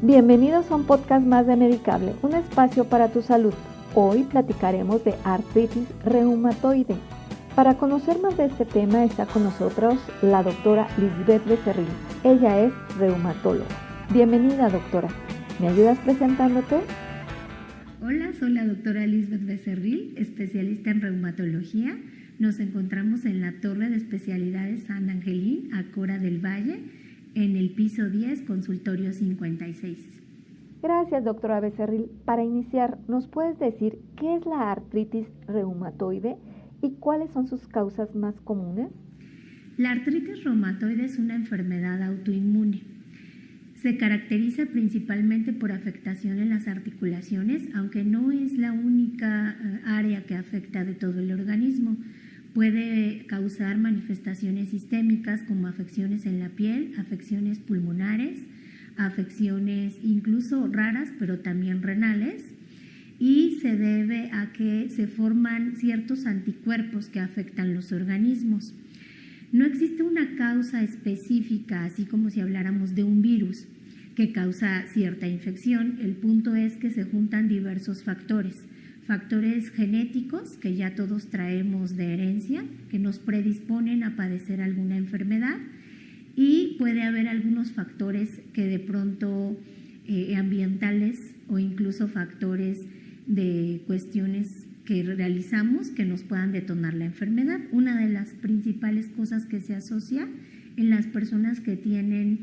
Bienvenidos a un podcast más de Medicable, un espacio para tu salud. Hoy platicaremos de artritis reumatoide. Para conocer más de este tema está con nosotros la doctora Lisbeth Becerril. Ella es reumatóloga. Bienvenida, doctora. ¿Me ayudas presentándote? Hola, soy la doctora Lisbeth Becerril, especialista en reumatología. Nos encontramos en la Torre de Especialidades San Angelín, Acora del Valle, en el piso 10, consultorio 56. Gracias, doctora Becerril. Para iniciar, ¿nos puedes decir qué es la artritis reumatoide y cuáles son sus causas más comunes? La artritis reumatoide es una enfermedad autoinmune. Se caracteriza principalmente por afectación en las articulaciones, aunque no es la única área que afecta de todo el organismo. Puede causar manifestaciones sistémicas como afecciones en la piel, afecciones pulmonares, afecciones incluso raras, pero también renales, y se debe a que se forman ciertos anticuerpos que afectan los organismos. No existe una causa específica, así como si habláramos de un virus que causa cierta infección. El punto es que se juntan diversos factores genéticos que ya todos traemos de herencia, que nos predisponen a padecer alguna enfermedad, y puede haber algunos factores que de pronto ambientales o incluso factores de cuestiones que realizamos que nos puedan detonar la enfermedad. Una de las principales cosas que se asocia en las personas que tienen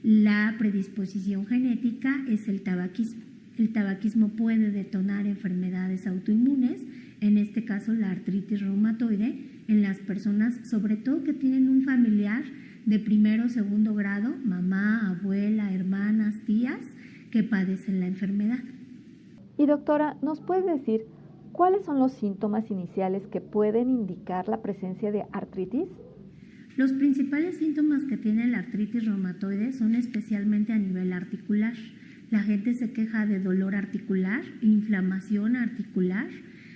la predisposición genética es el tabaquismo. El tabaquismo puede detonar enfermedades autoinmunes, en este caso la artritis reumatoide, en las personas sobre todo que tienen un familiar de primero o segundo grado, mamá, abuela, hermanas, tías, que padecen la enfermedad. Y doctora, ¿nos puedes decir cuáles son los síntomas iniciales que pueden indicar la presencia de artritis? Los principales síntomas que tiene la artritis reumatoide son especialmente a nivel articular. La gente se queja de dolor articular, inflamación articular,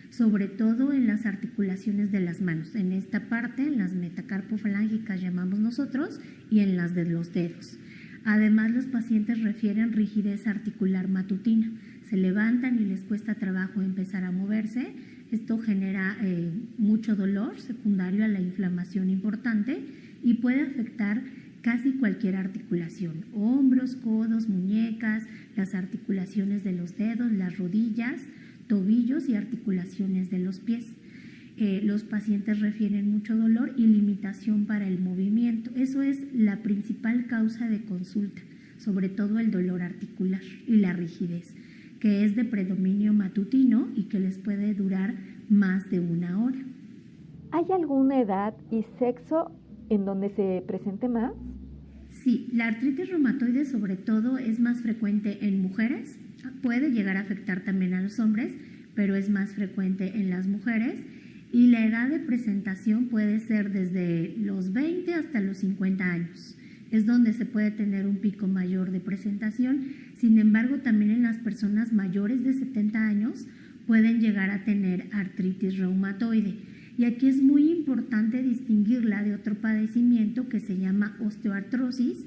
sobre todo en las articulaciones de las manos. En esta parte, en las metacarpofalángicas llamamos nosotros, y en las de los dedos. Además, los pacientes refieren rigidez articular matutina. Se levantan y les cuesta trabajo empezar a moverse. Esto genera mucho dolor secundario a la inflamación importante y puede afectar casi cualquier articulación: hombros, codos, muñecas, las articulaciones de los dedos, las rodillas, tobillos y articulaciones de los pies. Los pacientes refieren mucho dolor y limitación para el movimiento. Eso es la principal causa de consulta, sobre todo el dolor articular y la rigidez, que es de predominio matutino y que les puede durar más de una hora. ¿Hay alguna edad y sexo en donde se presente más? Sí, la artritis reumatoide sobre todo es más frecuente en mujeres, puede llegar a afectar también a los hombres, pero es más frecuente en las mujeres, y la edad de presentación puede ser desde los 20 hasta los 50 años. Es donde se puede tener un pico mayor de presentación. Sin embargo, también en las personas mayores de 70 años pueden llegar a tener artritis reumatoide. Y aquí es muy importante distinguirla de otro padecimiento que se llama osteoartrosis,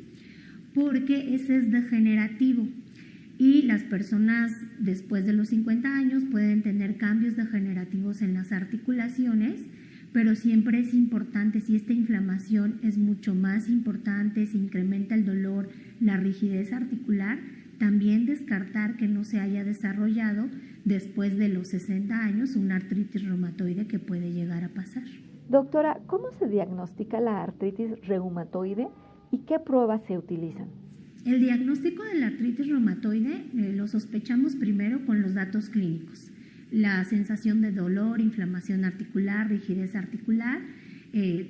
porque ese es degenerativo. Y las personas después de los 50 años pueden tener cambios degenerativos en las articulaciones, pero siempre es importante, si esta inflamación es mucho más importante, se incrementa el dolor, la rigidez articular, también descartar que no se haya desarrollado después de los 60 años una artritis reumatoide que puede llegar a pasar. Doctora, ¿cómo se diagnostica la artritis reumatoide y qué pruebas se utilizan? El diagnóstico de la artritis reumatoide lo sospechamos primero con los datos clínicos. La sensación de dolor, inflamación articular, rigidez articular,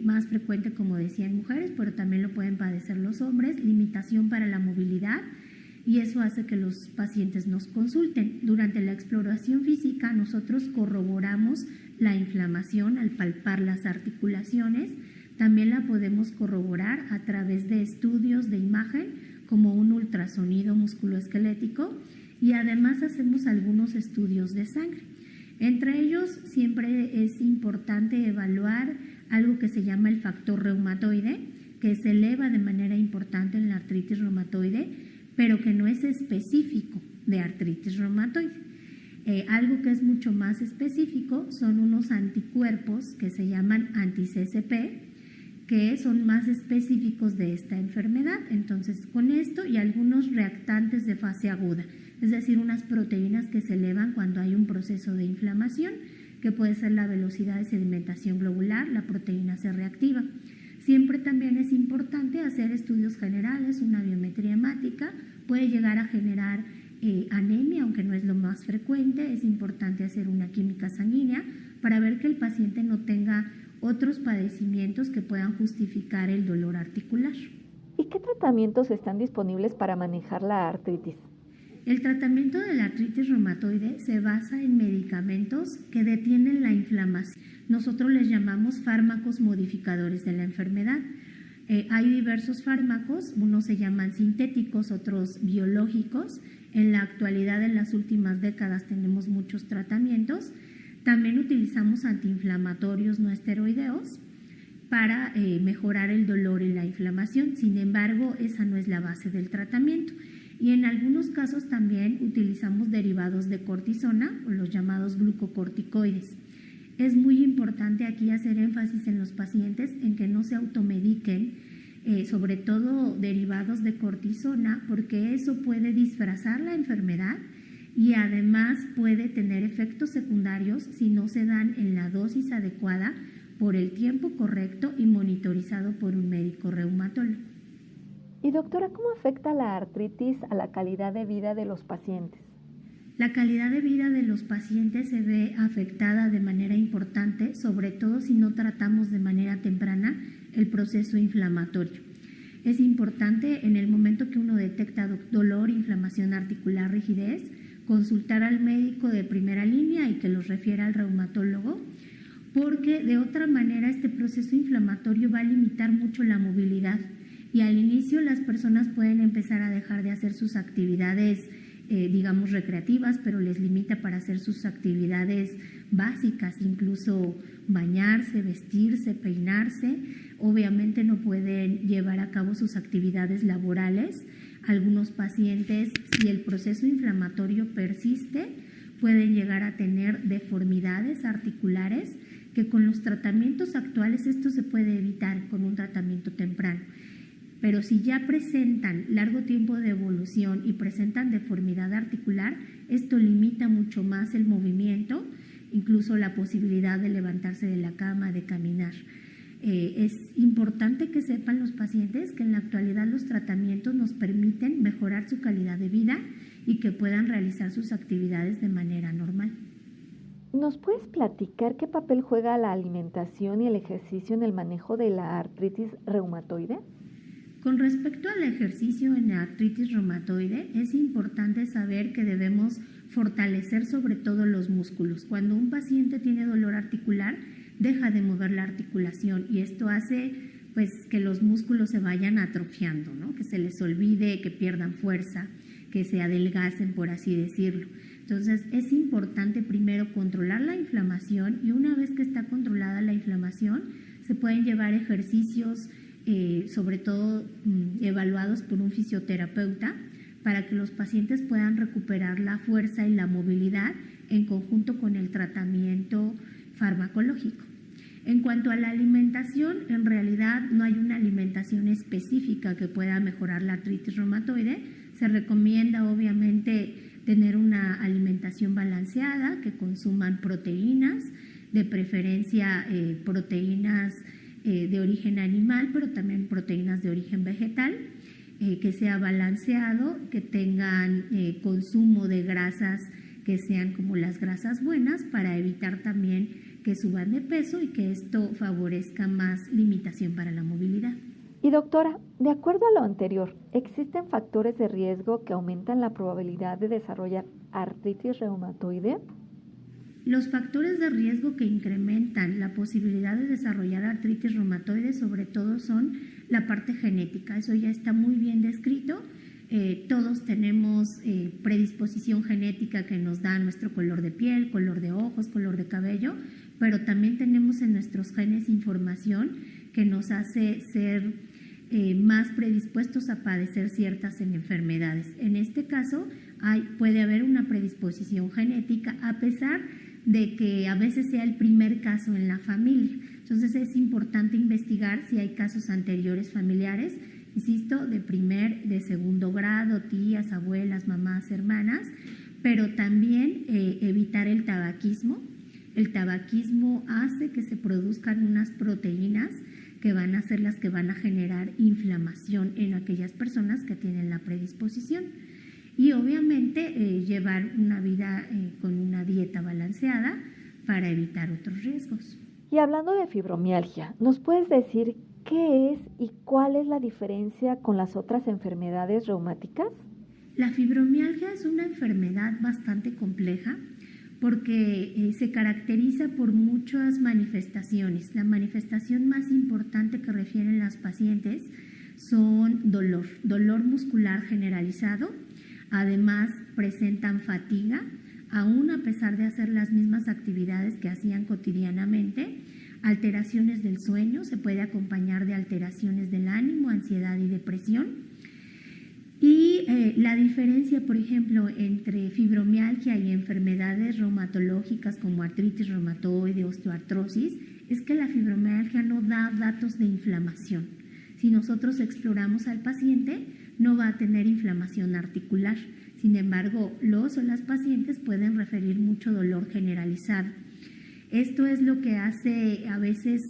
más frecuente, como decía, en mujeres, pero también lo pueden padecer los hombres, limitación para la movilidad, y eso hace que los pacientes nos consulten. Durante la exploración física nosotros corroboramos la inflamación al palpar las articulaciones. También la podemos corroborar a través de estudios de imagen como un ultrasonido musculoesquelético, y además hacemos algunos estudios de sangre. Entre ellos siempre es importante evaluar algo que se llama el factor reumatoide, que se eleva de manera importante en la artritis reumatoide, pero que no es específico de artritis reumatoide. Algo que es mucho más específico son unos anticuerpos que se llaman anti-CCP, que son más específicos de esta enfermedad. Entonces, con esto y algunos reactantes de fase aguda, es decir, unas proteínas que se elevan cuando hay un proceso de inflamación, que puede ser la velocidad de sedimentación globular, la proteína C reactiva. Siempre también es importante hacer estudios generales, una biometría hemática, puede llegar a generar anemia, aunque no es lo más frecuente. Es importante hacer una química sanguínea para ver que el paciente no tenga otros padecimientos que puedan justificar el dolor articular. ¿Y qué tratamientos están disponibles para manejar la artritis? El tratamiento de la artritis reumatoide se basa en medicamentos que detienen la inflamación. Nosotros les llamamos fármacos modificadores de la enfermedad. Hay diversos fármacos, unos se llaman sintéticos, otros biológicos. En la actualidad, en las últimas décadas, tenemos muchos tratamientos. También utilizamos antiinflamatorios no esteroideos para mejorar el dolor y la inflamación. Sin embargo, esa no es la base del tratamiento. Y en algunos casos también utilizamos derivados de cortisona, o los llamados glucocorticoides. Es muy importante aquí hacer énfasis en los pacientes en que no se automediquen, sobre todo derivados de cortisona, porque eso puede disfrazar la enfermedad y además puede tener efectos secundarios si no se dan en la dosis adecuada, por el tiempo correcto y monitorizado por un médico reumatólogo. Y doctora, ¿cómo afecta la artritis a la calidad de vida de los pacientes? La calidad de vida de los pacientes se ve afectada de manera importante, sobre todo si no tratamos de manera temprana el proceso inflamatorio. Es importante en el momento que uno detecta dolor, inflamación articular, rigidez, consultar al médico de primera línea y que los refiera al reumatólogo, porque de otra manera este proceso inflamatorio va a limitar mucho la movilidad y al inicio las personas pueden empezar a dejar de hacer sus actividades digamos recreativas, pero les limita para hacer sus actividades básicas, incluso bañarse, vestirse, peinarse. Obviamente no pueden llevar a cabo sus actividades laborales. Algunos pacientes, si el proceso inflamatorio persiste, pueden llegar a tener deformidades articulares que con los tratamientos actuales esto se puede evitar con un tratamiento temprano. Pero si ya presentan largo tiempo de evolución y presentan deformidad articular, esto limita mucho más el movimiento, incluso la posibilidad de levantarse de la cama, de caminar. Es importante que sepan los pacientes que en la actualidad los tratamientos nos permiten mejorar su calidad de vida y que puedan realizar sus actividades de manera normal. ¿Nos puedes platicar qué papel juega la alimentación y el ejercicio en el manejo de la artritis reumatoide? Con respecto al ejercicio en la artritis reumatoide, es importante saber que debemos fortalecer sobre todo los músculos. Cuando un paciente tiene dolor articular, deja de mover la articulación y esto hace pues que los músculos se vayan atrofiando, ¿no? Que se les olvide, que pierdan fuerza, que se adelgacen, por así decirlo. Entonces es importante primero controlar la inflamación y una vez que está controlada la inflamación, se pueden llevar ejercicios sobre todo evaluados por un fisioterapeuta para que los pacientes puedan recuperar la fuerza y la movilidad en conjunto con el tratamiento farmacológico. En cuanto a la alimentación, en realidad no hay una alimentación específica que pueda mejorar la artritis reumatoide. Se recomienda obviamente tener una alimentación balanceada, que consuman proteínas, de preferencia proteínas de origen animal, pero también proteínas de origen vegetal, que sea balanceado, que tengan consumo de grasas que sean como las grasas buenas para evitar también que suban de peso y que esto favorezca más limitación para la movilidad. Y doctora, de acuerdo a lo anterior, ¿existen factores de riesgo que aumentan la probabilidad de desarrollar artritis reumatoide? Los factores de riesgo que incrementan la posibilidad de desarrollar artritis reumatoide sobre todo son la parte genética. Eso ya está muy bien descrito. Todos tenemos predisposición genética que nos da nuestro color de piel, color de ojos, color de cabello, pero también tenemos en nuestros genes información que nos hace ser más predispuestos a padecer ciertas enfermedades. En este caso, puede haber una predisposición genética, a pesar de que a veces sea el primer caso en la familia. Entonces es importante investigar si hay casos anteriores familiares, insisto, de segundo grado, tías, abuelas, mamás, hermanas, pero también evitar el tabaquismo. El tabaquismo hace que se produzcan unas proteínas que van a ser las que van a generar inflamación en aquellas personas que tienen la predisposición. Y obviamente llevar una vida con una dieta balanceada para evitar otros riesgos. Y hablando de fibromialgia, ¿nos puedes decir qué es y cuál es la diferencia con las otras enfermedades reumáticas? La fibromialgia es una enfermedad bastante compleja porque se caracteriza por muchas manifestaciones. La manifestación más importante que refieren las pacientes son dolor muscular generalizado. Además, presentan fatiga, aún a pesar de hacer las mismas actividades que hacían cotidianamente. Alteraciones del sueño, se puede acompañar de alteraciones del ánimo, ansiedad y depresión. Y la diferencia, por ejemplo, entre fibromialgia y enfermedades reumatológicas como artritis reumatoide, osteoartrosis, es que la fibromialgia no da datos de inflamación. Si nosotros exploramos al paciente, no va a tener inflamación articular. Sin embargo, los o las pacientes pueden referir mucho dolor generalizado. Esto es lo que hace a veces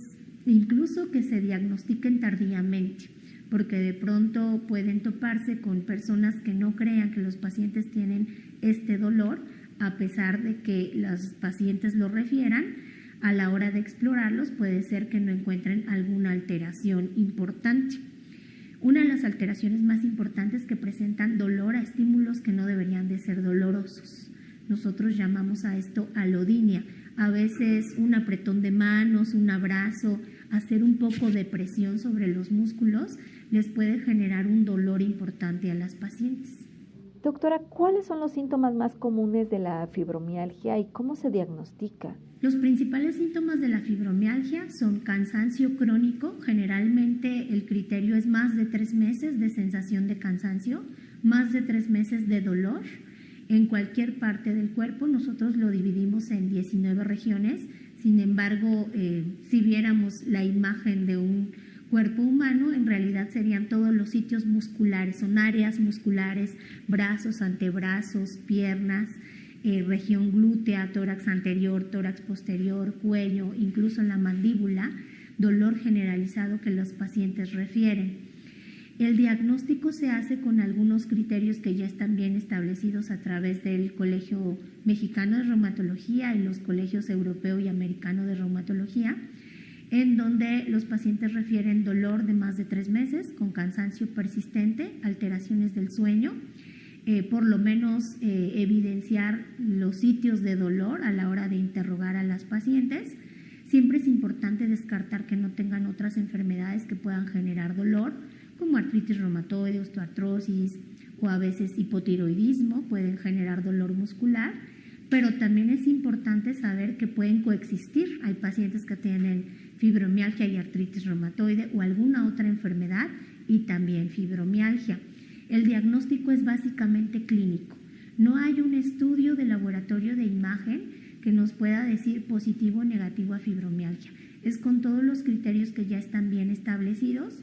incluso que se diagnostiquen tardíamente, porque de pronto pueden toparse con personas que no crean que los pacientes tienen este dolor, a pesar de que los pacientes lo refieran. A la hora de explorarlos puede ser que no encuentren alguna alteración importante. Una de las alteraciones más importantes que presentan dolor a estímulos que no deberían de ser dolorosos. Nosotros llamamos a esto alodinia. A veces un apretón de manos, un abrazo, hacer un poco de presión sobre los músculos les puede generar un dolor importante a las pacientes. Doctora, ¿cuáles son los síntomas más comunes de la fibromialgia y cómo se diagnostica? Los principales síntomas de la fibromialgia son cansancio crónico. Generalmente el criterio es más de 3 meses de sensación de cansancio, más de 3 meses de dolor en cualquier parte del cuerpo. Nosotros lo dividimos en 19 regiones. Sin embargo, si viéramos la imagen de un cuerpo humano, en realidad serían todos los sitios musculares, son áreas musculares, brazos, antebrazos, piernas, región glútea, tórax anterior, tórax posterior, cuello, incluso la mandíbula, dolor generalizado que los pacientes refieren. El diagnóstico se hace con algunos criterios que ya están bien establecidos a través del Colegio Mexicano de Reumatología y los colegios europeo y americano de reumatología, en donde los pacientes refieren dolor de más de 3 meses con cansancio persistente, alteraciones del sueño, por lo menos evidenciar los sitios de dolor a la hora de interrogar a las pacientes. Siempre es importante descartar que no tengan otras enfermedades que puedan generar dolor, como artritis reumatoide, osteoartrosis o a veces hipotiroidismo, pueden generar dolor muscular, pero también es importante saber que pueden coexistir. Hay pacientes que tienen fibromialgia y artritis reumatoide o alguna otra enfermedad y también fibromialgia. El diagnóstico es básicamente clínico. No hay un estudio de laboratorio de imagen que nos pueda decir positivo o negativo a fibromialgia. Es con todos los criterios que ya están bien establecidos,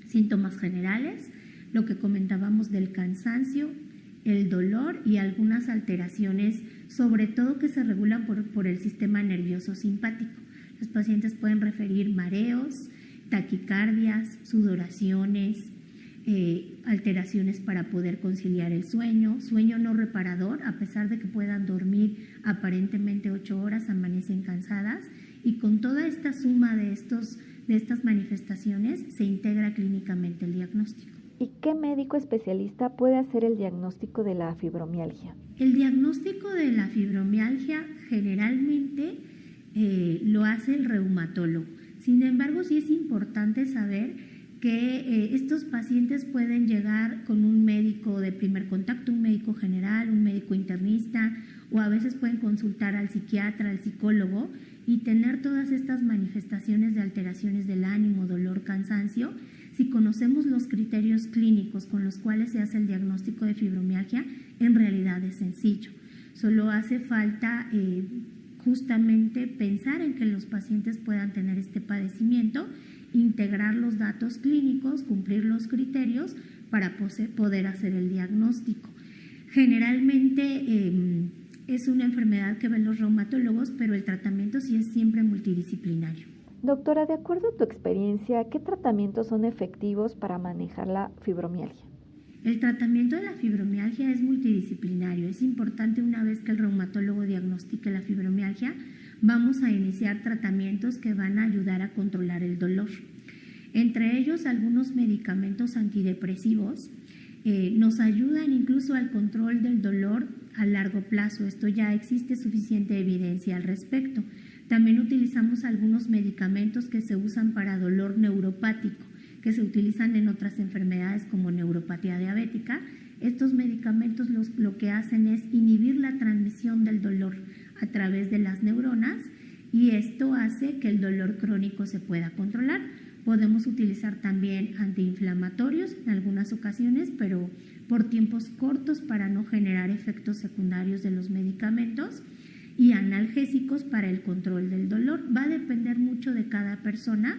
síntomas generales, lo que comentábamos del cansancio, el dolor y algunas alteraciones, sobre todo que se regulan por el sistema nervioso simpático. Los pacientes pueden referir mareos, taquicardias, sudoraciones, alteraciones para poder conciliar el sueño, sueño no reparador, a pesar de que puedan dormir aparentemente 8 horas, amanecen cansadas, y con toda esta suma de estas manifestaciones se integra clínicamente el diagnóstico. ¿Y qué médico especialista puede hacer el diagnóstico de la fibromialgia? El diagnóstico de la fibromialgia generalmente lo hace el reumatólogo. Sin embargo, sí es importante saber que estos pacientes pueden llegar con un médico de primer contacto, un médico general, un médico internista, o a veces pueden consultar al psiquiatra, al psicólogo y tener todas estas manifestaciones de alteraciones del ánimo, dolor, cansancio, Si conocemos los criterios clínicos con los cuales se hace el diagnóstico de fibromialgia, en realidad es sencillo. Solo hace falta justamente pensar en que los pacientes puedan tener este padecimiento, integrar los datos clínicos, cumplir los criterios para poder hacer el diagnóstico. Generalmente es una enfermedad que ven los reumatólogos, pero el tratamiento sí es siempre multidisciplinario. Doctora, de acuerdo a tu experiencia, ¿qué tratamientos son efectivos para manejar la fibromialgia? El tratamiento de la fibromialgia es multidisciplinario. Es importante, una vez que el reumatólogo diagnostique la fibromialgia, vamos a iniciar tratamientos que van a ayudar a controlar el dolor. Entre ellos, algunos medicamentos antidepresivos nos ayudan incluso al control del dolor a largo plazo. Esto ya existe suficiente evidencia al respecto. También utilizamos algunos medicamentos que se usan para dolor neuropático, que se utilizan en otras enfermedades como neuropatía diabética. Estos medicamentos lo que hacen es inhibir la transmisión del dolor a través de las neuronas y esto hace que el dolor crónico se pueda controlar. Podemos utilizar también antiinflamatorios en algunas ocasiones, pero por tiempos cortos para no generar efectos secundarios de los medicamentos, y analgésicos para el control del dolor. Va a depender mucho de cada persona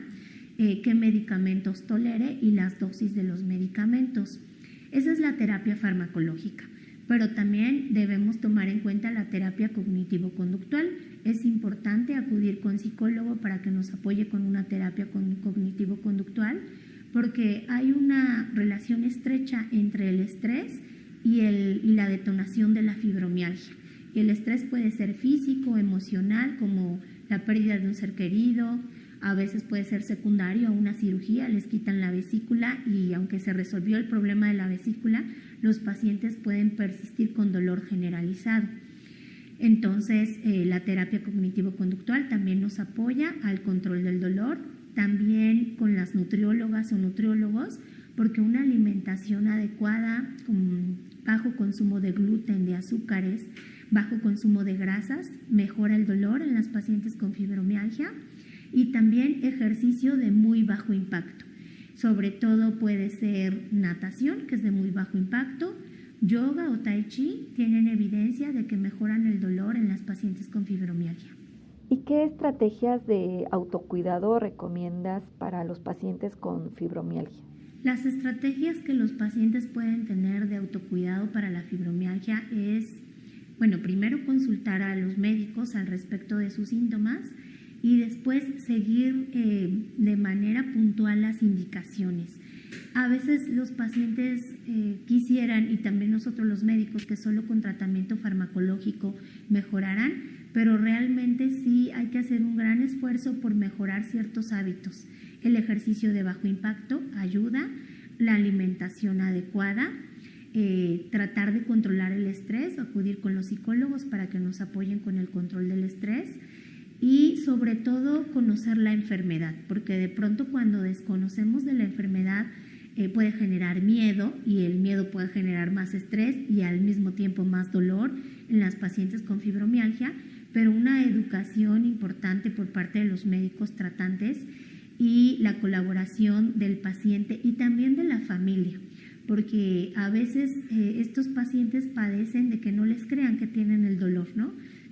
qué medicamentos tolere y las dosis de los medicamentos. Esa es la terapia farmacológica, pero también debemos tomar en cuenta la terapia cognitivo-conductual. Es importante acudir con psicólogo para que nos apoye con una terapia cognitivo-conductual, porque hay una relación estrecha entre el estrés y la detonación de la fibromialgia. El estrés puede ser físico, emocional, como la pérdida de un ser querido, a veces puede ser secundario a una cirugía, les quitan la vesícula y aunque se resolvió el problema de la vesícula, los pacientes pueden persistir con dolor generalizado. Entonces, la terapia cognitivo-conductual también nos apoya al control del dolor, también con las nutriólogas o nutriólogos, porque una alimentación adecuada, con bajo consumo de gluten, de azúcares, bajo consumo de grasas, mejora el dolor en las pacientes con fibromialgia, y también ejercicio de muy bajo impacto. Sobre todo puede ser natación, que es de muy bajo impacto, yoga o tai chi, tienen evidencia de que mejoran el dolor en las pacientes con fibromialgia. ¿Y qué estrategias de autocuidado recomiendas para los pacientes con fibromialgia? Las estrategias que los pacientes pueden tener de autocuidado para la fibromialgia es, primero consultar a los médicos al respecto de sus síntomas y después seguir de manera puntual las indicaciones. A veces los pacientes quisieran, y también nosotros los médicos, que solo con tratamiento farmacológico mejorarán, pero realmente sí hay que hacer un gran esfuerzo por mejorar ciertos hábitos. El ejercicio de bajo impacto ayuda, la alimentación adecuada, tratar de controlar el estrés, acudir con los psicólogos para que nos apoyen con el control del estrés y sobre todo conocer la enfermedad, porque de pronto cuando desconocemos de la enfermedad puede generar miedo y el miedo puede generar más estrés y al mismo tiempo más dolor en las pacientes con fibromialgia, pero una educación importante por parte de los médicos tratantes y la colaboración del paciente y también de la familia, porque a veces estos pacientes padecen de que no les crean que tienen el dolor,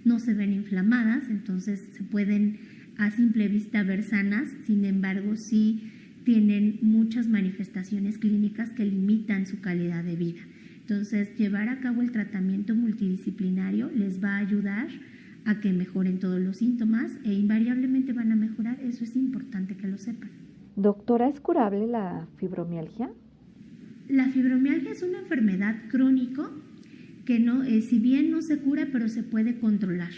no se ven inflamadas, entonces se pueden a simple vista ver sanas, sin embargo sí tienen muchas manifestaciones clínicas que limitan su calidad de vida. Entonces, llevar a cabo el tratamiento multidisciplinario les va a ayudar a que mejoren todos los síntomas e invariablemente van a mejorar. Eso es importante que lo sepan. Doctora, ¿es curable la fibromialgia? La fibromialgia es una enfermedad crónica que si bien no se cura, pero se puede controlar.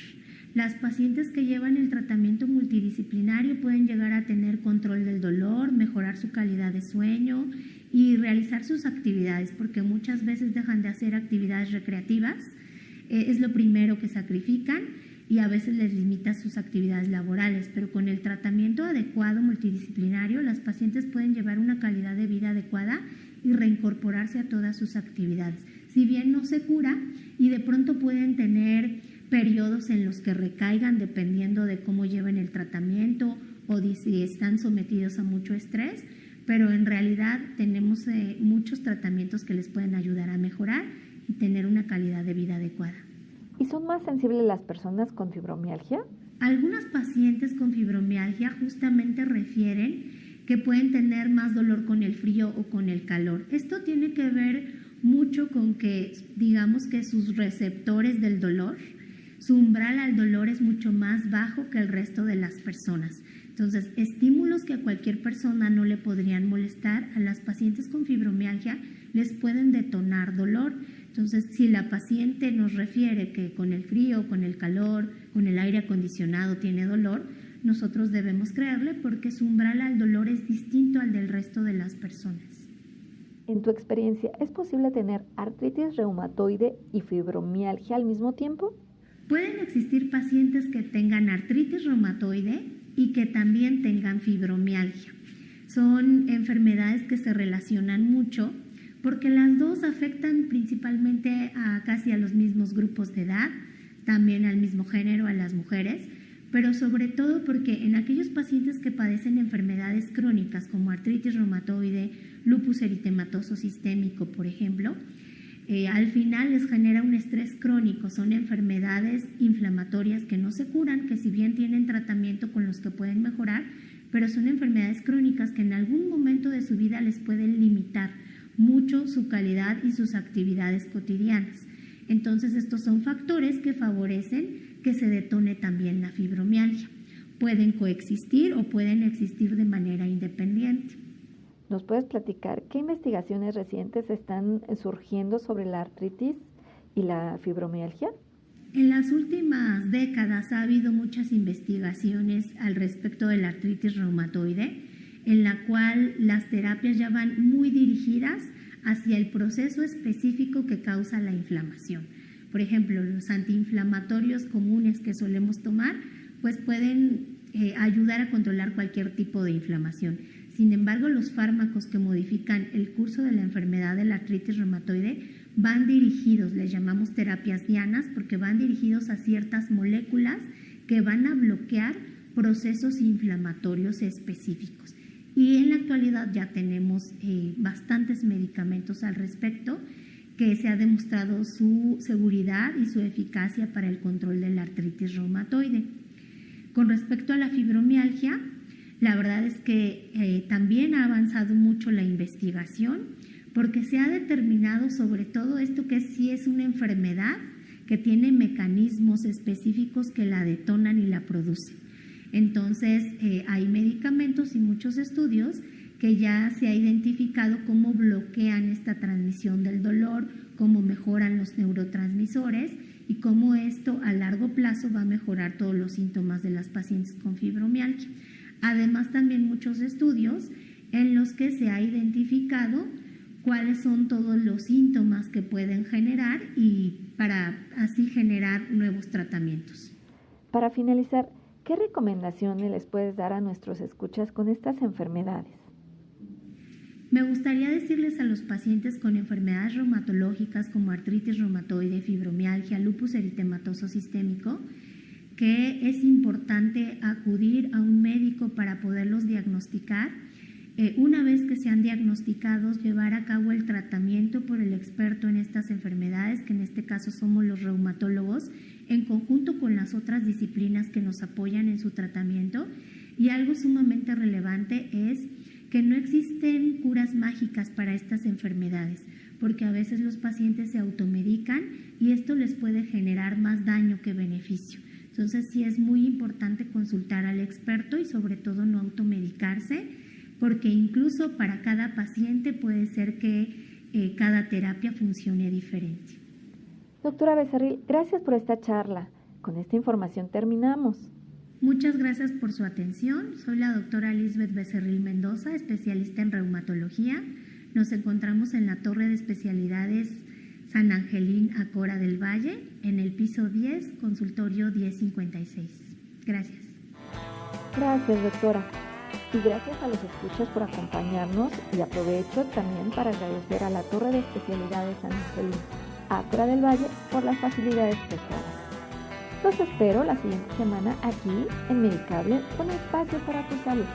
Las pacientes que llevan el tratamiento multidisciplinario pueden llegar a tener control del dolor, mejorar su calidad de sueño y realizar sus actividades, porque muchas veces dejan de hacer actividades recreativas, es lo primero que sacrifican y a veces les limita sus actividades laborales, pero con el tratamiento adecuado multidisciplinario las pacientes pueden llevar una calidad de vida adecuada y reincorporarse a todas sus actividades. Si bien no se cura y de pronto pueden tener periodos en los que recaigan dependiendo de cómo lleven el tratamiento o de si están sometidos a mucho estrés, pero en realidad tenemos muchos tratamientos que les pueden ayudar a mejorar y tener una calidad de vida adecuada. ¿Y son más sensibles las personas con fibromialgia? Algunas pacientes con fibromialgia justamente refieren que pueden tener más dolor con el frío o con el calor. Esto tiene que ver mucho con que, digamos que sus receptores del dolor, su umbral al dolor es mucho más bajo que el resto de las personas. Entonces, estímulos que a cualquier persona no le podrían molestar, a las pacientes con fibromialgia les pueden detonar dolor. Entonces, si la paciente nos refiere que con el frío, con el calor, con el aire acondicionado tiene dolor, nosotros debemos creerle porque su umbral al dolor es distinto al del resto de las personas. En tu experiencia, ¿es posible tener artritis reumatoide y fibromialgia al mismo tiempo? Pueden existir pacientes que tengan artritis reumatoide y que también tengan fibromialgia. Son enfermedades que se relacionan mucho porque las dos afectan principalmente casi a los mismos grupos de edad, también al mismo género, a las mujeres, pero sobre todo porque en aquellos pacientes que padecen enfermedades crónicas como artritis reumatoide, lupus eritematoso sistémico, por ejemplo, al final les genera un estrés crónico. Son enfermedades inflamatorias que no se curan, que si bien tienen tratamiento con los que pueden mejorar, pero son enfermedades crónicas que en algún momento de su vida les pueden limitar mucho su calidad y sus actividades cotidianas. Entonces, estos son factores que favorecen que se detone también la fibromialgia. Pueden coexistir o pueden existir de manera independiente. ¿Nos puedes platicar qué investigaciones recientes están surgiendo sobre la artritis y la fibromialgia? En las últimas décadas ha habido muchas investigaciones al respecto de la artritis reumatoide, en la cual las terapias ya van muy dirigidas hacia el proceso específico que causa la inflamación. Por ejemplo, los antiinflamatorios comunes que solemos tomar, pues pueden ayudar a controlar cualquier tipo de inflamación. Sin embargo, los fármacos que modifican el curso de la enfermedad de la artritis reumatoide van dirigidos, les llamamos terapias dianas, porque van dirigidos a ciertas moléculas que van a bloquear procesos inflamatorios específicos. Y en la actualidad ya tenemos bastantes medicamentos al respecto que se ha demostrado su seguridad y su eficacia para el control de la artritis reumatoide. Con respecto a la fibromialgia, la verdad es que también ha avanzado mucho la investigación porque se ha determinado sobre todo esto que sí es una enfermedad que tiene mecanismos específicos que la detonan y la producen. Entonces, hay medicamentos y muchos estudios que ya se ha identificado cómo bloquean esta transmisión del dolor, cómo mejoran los neurotransmisores y cómo esto a largo plazo va a mejorar todos los síntomas de las pacientes con fibromialgia. Además, también muchos estudios en los que se ha identificado cuáles son todos los síntomas que pueden generar y para así generar nuevos tratamientos. Para finalizar, ¿qué recomendaciones les puedes dar a nuestros escuchas con estas enfermedades? Me gustaría decirles a los pacientes con enfermedades reumatológicas como artritis reumatoide, fibromialgia, lupus eritematoso sistémico, que es importante acudir a un médico para poderlos diagnosticar. Una vez que sean diagnosticados, llevar a cabo el tratamiento por el experto en estas enfermedades, que en este caso somos los reumatólogos, en conjunto con las otras disciplinas que nos apoyan en su tratamiento. Y algo sumamente relevante es que no existen curas mágicas para estas enfermedades, porque a veces los pacientes se automedican y esto les puede generar más daño que beneficio. Entonces sí es muy importante consultar al experto y sobre todo no automedicarse, porque incluso para cada paciente puede ser que cada terapia funcione diferente. Doctora Becerril, gracias por esta charla. Con esta información terminamos. Muchas gracias por su atención. Soy la doctora Lisbeth Becerril Mendoza, especialista en reumatología. Nos encontramos en la Torre de Especialidades San Angelín Acora del Valle, en el piso 10, consultorio 1056. Gracias. Gracias, doctora. Y gracias a los escuchas por acompañarnos y aprovecho también para agradecer a la Torre de Especialidades San Angelín Acora del Valle por las facilidades prestadas. Los espero la siguiente semana aquí en Medicable, un espacio para tu salud.